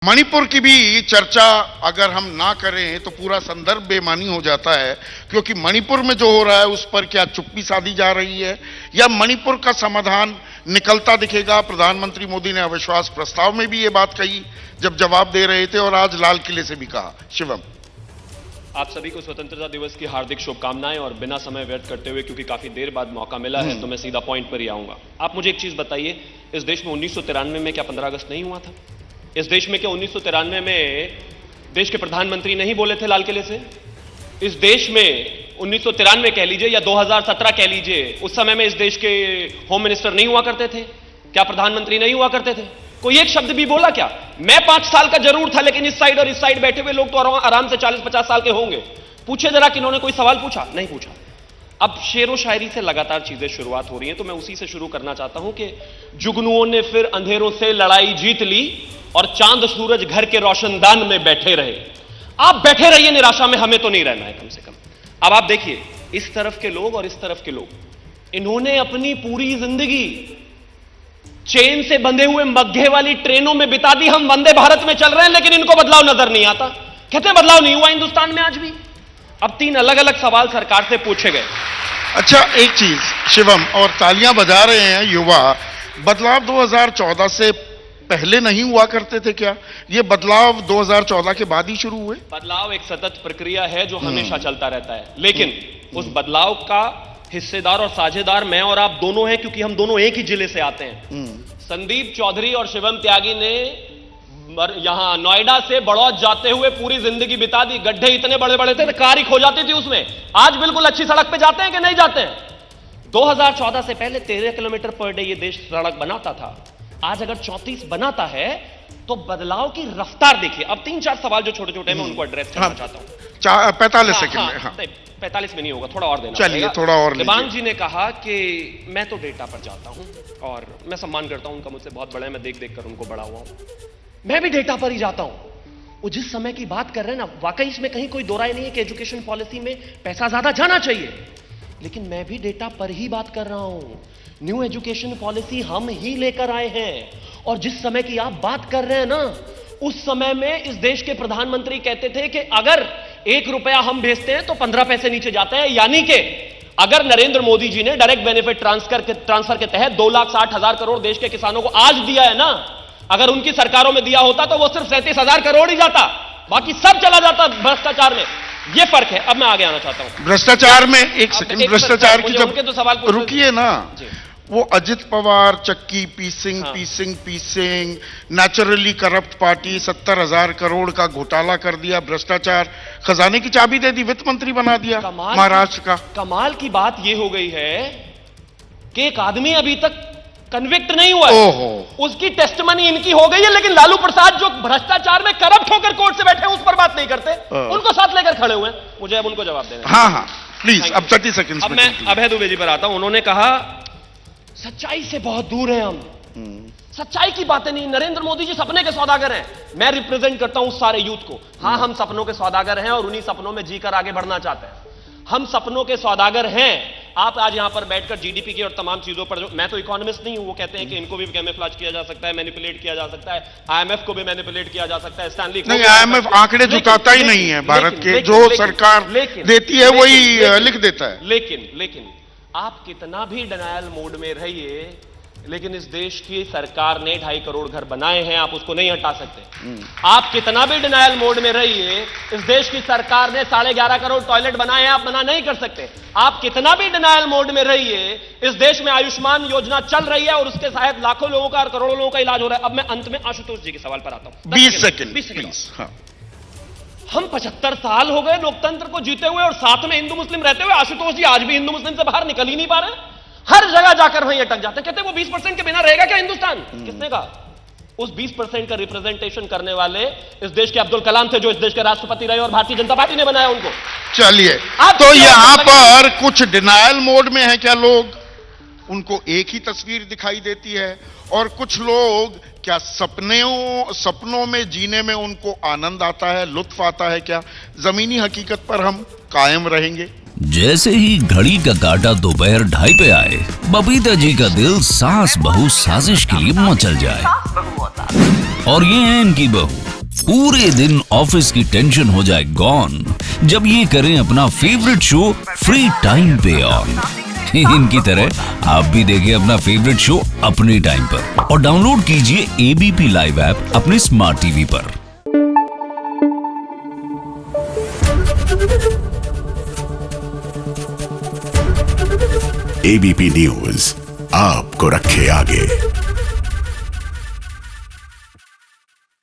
मणिपुर की भी चर्चा अगर हम ना करें तो पूरा संदर्भ बेमानी हो जाता है, क्योंकि मणिपुर में जो हो रहा है उस पर क्या चुप्पी साधी जा रही है या मणिपुर का समाधान निकलता दिखेगा। प्रधानमंत्री मोदी ने अविश्वास प्रस्ताव में भी ये बात कही जब जवाब दे रहे थे, और आज लाल किले से भी कहा। शिवम, आप सभी को स्वतंत्रता दिवस की हार्दिक शुभकामनाएं। और बिना समय व्यर्थ करते हुए, क्योंकि काफी देर बाद मौका मिला है, तो मैं सीधा पॉइंट पर ही आऊंगा। आप मुझे एक चीज बताइए, इस देश में 1993 में क्या 15 अगस्त नहीं हुआ था? इस देश में क्या 1993 में देश के प्रधानमंत्री नहीं बोले थे लाल किले से? इस देश में 1993 कह लीजिए या 2017 कह लीजिए, उस समय में इस देश के होम मिनिस्टर नहीं हुआ करते थे क्या? प्रधानमंत्री नहीं हुआ करते थे? कोई एक शब्द भी बोला क्या? मैं 5 साल का जरूर था, लेकिन इस साइड और इस साइड बैठे हुए लोग तो आराम से 40-50 साल के होंगे। पूछे जरा कि इन्होंने कोई सवाल पूछा? नहीं पूछा। अब शेरो शायरी से लगातार चीजें शुरुआत हो रही हैं, तो मैं उसी से शुरू करना चाहता हूं कि जुगनुओं ने फिर अंधेरों से लड़ाई जीत ली और चांद सूरज घर के रोशनदान में बैठे रहे। आप बैठे रहिए निराशा में, हमें तो नहीं रहना है कम से कम। अब आप देखिए, इस तरफ के लोग और इस तरफ के लोग, इन्होंने अपनी पूरी जिंदगी चेन से बंधे हुए मग्घे वाली ट्रेनों में बिता दी। हम वंदे भारत में चल रहे हैं, लेकिन इनको बदलाव नजर नहीं आता। कहते हैं बदलाव नहीं हुआ हिंदुस्तान में आज भी। अब 3 अलग अलग सवाल सरकार से पूछे गए। अच्छा एक चीज शिवम, और तालियां बजा रहे हैं युवा, बदलाव 2014 से पहले नहीं हुआ करते थे क्या? ये बदलाव 2014 के बाद ही शुरू हुए? बदलाव एक सतत प्रक्रिया है जो हमेशा चलता रहता है, लेकिन उस बदलाव का हिस्सेदार और साझेदार मैं और आप दोनों हैं, क्योंकि हम दोनों एक ही जिले से आते हैं। संदीप चौधरी और शिवम त्यागी ने यहां नोएडा से बड़ौद जाते हुए पूरी जिंदगी बिता दी। गड्ढे इतने बड़े बड़े थे, कार ही खो जाती थी उसमें। आज बिल्कुल अच्छी सड़क पे जाते हैं कि नहीं जाते हैं? 2014 से पहले 13 किलोमीटर पर डे ये देश सड़क बनाता था। आज अगर 34 बनाता है तो बदलाव की रफ्तार देखिए। अब 3-4 सवाल जो छोटे छोटे मैं उनको एड्रेस करना चाहता हूं। 45 सेकंड में। हाँ। 45 में नहीं होगा, थोड़ा और देना चलिए, थोड़ा और। दिबांग जी ने कहा कि मैं तो डेटा पर जाता हूं और मैं सम्मान करता हूं उनका, मुझसे बहुत बड़ा है, मैं देख देख कर उनको बड़ा हुआ हूं। मैं भी डेटा पर ही जाता हूं। वो जिस समय की बात कर रहे हैं ना, वाकई इसमें कहीं कोई दो राय नहीं है कि एजुकेशन पॉलिसी में पैसा ज्यादा जाना चाहिए, लेकिन मैं भी डेटा पर ही बात कर रहा हूं। न्यू एजुकेशन पॉलिसी हम ही लेकर आए हैं, और जिस समय की आप बात कर रहे हैं ना, उस समय में इस देश के प्रधानमंत्री कहते थे कि अगर 1 रुपया हम भेजते हैं तो 15 पैसे नीचे जाते हैं। यानी कि अगर नरेंद्र मोदी जी ने डायरेक्ट बेनिफिट ट्रांसफर के तहत 2,60,000 करोड़ देश के किसानों को आज दिया है ना, अगर उनकी सरकारों में दिया होता तो वो सिर्फ 37,000 करोड़ ही जाता, बाकी सब चला जाता भ्रष्टाचार में। ये फर्क है। अब मैं आगे आना चाहता हूं भ्रष्टाचार में। एक सेकंड, भ्रष्टाचार की जब तो सवाल रुकिए ना, वो अजित पवार चक्की पीसिंग नेचुरली करप्ट पार्टी 70,000 करोड़ का घोटाला कर दिया, भ्रष्टाचार खजाने की चाबी दे दी, वित्त मंत्री बना दिया महाराष्ट्र का। कमाल की बात यह हो गई है कि एक आदमी अभी तक कन्विक्ट नहीं हुआ है, उसकी टेस्टमनी इनकी हो गई है, लेकिन लालू प्रसाद जो भ्रष्टाचार में करप्ट होकर कोर्ट से बैठे हैं उस पर बात नहीं करते, उनको साथ लेकर खड़े हुए हैं। मुझे अब उनको जवाब देना। हाँ प्लीज, अब 30 सेकंड। अब मैं अभय दुबे जी पर आता हूं। उन्होंने कहा सच्चाई से बहुत दूर हैं हम, सच्चाई की बातें नहीं। नरेंद्र मोदी जी सपने के सौदागर हैं। मैं रिप्रेजेंट करता हूं उस सारे यूथ को। हाँ, हम सपनों के सौदागर हैं और उन्हीं सपनों में जीकर आगे बढ़ना चाहते हैं। हम सपनों के सौदागर हैं। आप आज यहां पर बैठकर जीडीपी की और तमाम चीजों पर, मैं तो इकोनॉमिस्ट नहीं हूं, वो कहते हैं कि इनको भी कैमोफ्लेज किया जा सकता है, मैनिपुलेट किया जा सकता है, आईएमएफ को भी मैनिपुलेट किया जा सकता है, स्टैनली नहीं, आईएमएफ आंकड़े जुटाता ही नहीं है भारत के, जो सरकार देती है वही लिख देता है। लेकिन आप कितना भी डिनायल मोड में रहिए, लेकिन इस देश की सरकार ने 2.5 करोड़ घर बनाए हैं, आप उसको नहीं हटा सकते। आप कितना भी डिनायल मोड में रहिए, इस देश की सरकार ने 11.5 करोड़ टॉयलेट बनाए हैं, आप मना नहीं कर सकते। आप कितना भी डिनायल मोड में रहिए, इस देश में आयुष्मान योजना चल रही है और उसके तहत लाखों लोगों का और करोड़ों लोगों का इलाज हो रहा है। अब मैं अंत में आशुतोष जी के सवाल पर आता हूं। 20 सेकंड। हम 75 साल हो गए लोकतंत्र को जीते हुए और साथ में हिंदू मुस्लिम रहते हुए, आशुतोष जी आज भी हिंदू मुस्लिम से बाहर निकल ही नहीं पा रहे। हर जगह जाकर वहीं अटक जाते हैं। कहते हैं वो 20% के बिना रहेगा क्या हिंदुस्तान? किसने कहा? उस 20% का रिप्रेजेंटेशन करने वाले इस देश के अब्दुल कलाम थे, जो इस देश के राष्ट्रपति रहे और भारतीय जनता पार्टी ने बनाया उनको। चलिए, तो यहां पर कुछ डिनायल मोड में है क्या लोग? उनको एक ही तस्वीर दिखाई देती है, और कुछ लोग क्या सपनों में जीने में उनको आनंद आता है, लुत्फ आता है क्या? जमीनी हकीकत पर हम कायम रहेंगे। जैसे ही घड़ी का काटा दोपहर 2:30 पे आए, बबीता जी का दिल सास बहू साजिश के लिए मचल जाए। और ये है इनकी बहू, पूरे दिन ऑफिस की टेंशन हो जाए गॉन जब ये करें अपना फेवरेट शो फ्री टाइम पे ऑन। इनकी तरह आप भी देखें अपना फेवरेट शो अपने टाइम पर और डाउनलोड कीजिए एबीपी लाइव ऐप अपने स्मार्ट टीवी पर। एबीपी न्यूज आपको रखे आगे।